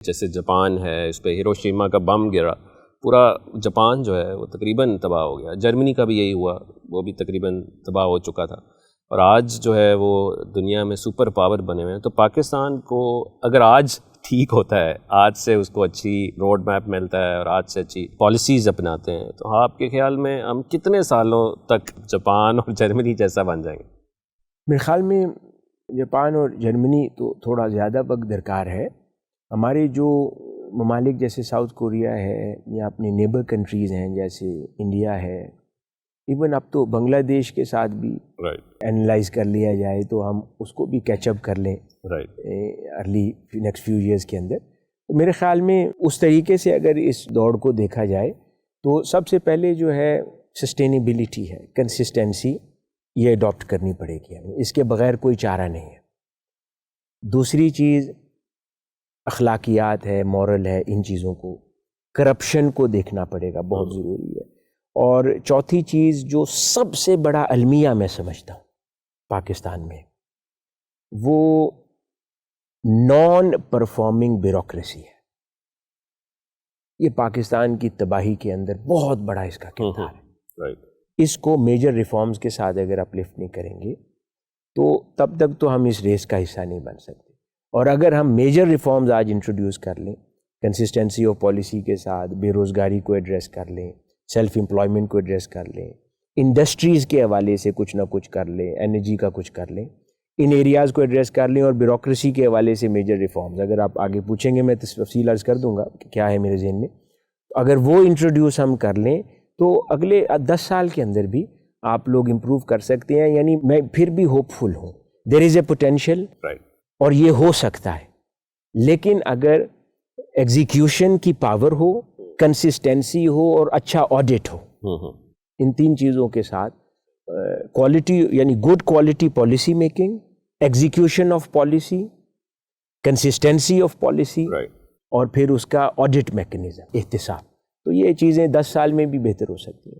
جیسے جاپان ہے، اس پہ ہیروشیما کا بم گرا، پورا جاپان جو ہے وہ تقریباً تباہ ہو گیا. جرمنی کا بھی یہی ہوا، وہ بھی تقریباً تباہ ہو چکا تھا. اور آج جو ہے وہ دنیا میں سپر پاور بنے ہوئے ہیں. تو پاکستان کو اگر آج ٹھیک ہوتا ہے، آج سے اس کو اچھی روڈ میپ ملتا ہے اور آج سے اچھی پالیسیز اپناتے ہیں، تو آپ کے خیال میں ہم کتنے سالوں تک جاپان اور جرمنی جیسا بن جائیں گے؟ میرے خیال میں جاپان اور جرمنی تو تھوڑا زیادہ وقت درکار ہے. ہمارے جو ممالک جیسے ساؤتھ کوریا ہے یا اپنے نیبر کنٹریز ہیں جیسے انڈیا ہے، ایون اب تو بنگلہ دیش کے ساتھ بھی اینالائز کر لیا جائے تو ہم اس کو بھی کیچ اپ کر لیں ارلی نیکسٹ فیو ایئرس کے اندر. میرے خیال میں اس طریقے سے اگر اس دوڑ کو دیکھا جائے تو سب سے پہلے جو ہے سسٹینیبلٹی ہے، کنسسٹنسی، یہ اڈاپٹ کرنی پڑے گی ہمیں، اس کے بغیر کوئی چارہ نہیں ہے. دوسری چیز اخلاقیات ہے، مورل ہے، ان چیزوں کو، کرپشن کو دیکھنا پڑے گا، بہت ضروری ہے. اور چوتھی چیز جو سب سے بڑا المیہ میں سمجھتا ہوں پاکستان میں، وہ نان پرفارمنگ بیوروکریسی ہے. یہ پاکستان کی تباہی کے اندر بہت بڑا اس کا کردار ہے. اس کو میجر ریفارمز کے ساتھ اگر اپلفٹ نہیں کریں گے تو تب تک تو ہم اس ریس کا حصہ نہیں بن سکتے. اور اگر ہم میجر ریفارمز آج انٹروڈیوس کر لیں، کنسسٹنسی آف پالیسی کے ساتھ، بے روزگاری کو ایڈریس کر لیں، سیلف امپلائمنٹ کو ایڈریس کر لیں، انڈسٹریز کے حوالے سے کچھ نہ کچھ کر لیں، انرجی کا کچھ کر لیں، ان ایریاز کو ایڈریس کر لیں، اور بیوروکریسی کے حوالے سے میجر ریفارمز اگر آپ آگے پوچھیں گے میں تفصیل عرض کر دوں گا کہ کیا ہے میرے ذہن میں. اگر وہ انٹروڈیوس ہم کر لیں تو اگلے 10 سال کے اندر بھی آپ لوگ امپروو کر سکتے ہیں. یعنی میں پھر بھی ہوپ فل ہوں، دیر از اے پوٹینشیل اور یہ ہو سکتا ہے. لیکن اگر ایگزیکیوشن کی پاور ہو، کنسسٹنسی ہو اور اچھا آڈٹ ہو، ان تین چیزوں کے ساتھ کوالٹی، یعنی good quality policy making, execution of policy, consistency of policy, اور پھر اس کا آڈٹ میکنزم، احتساب، تو یہ چیزیں 10 سال میں بھی بہتر ہو سکتی ہیں.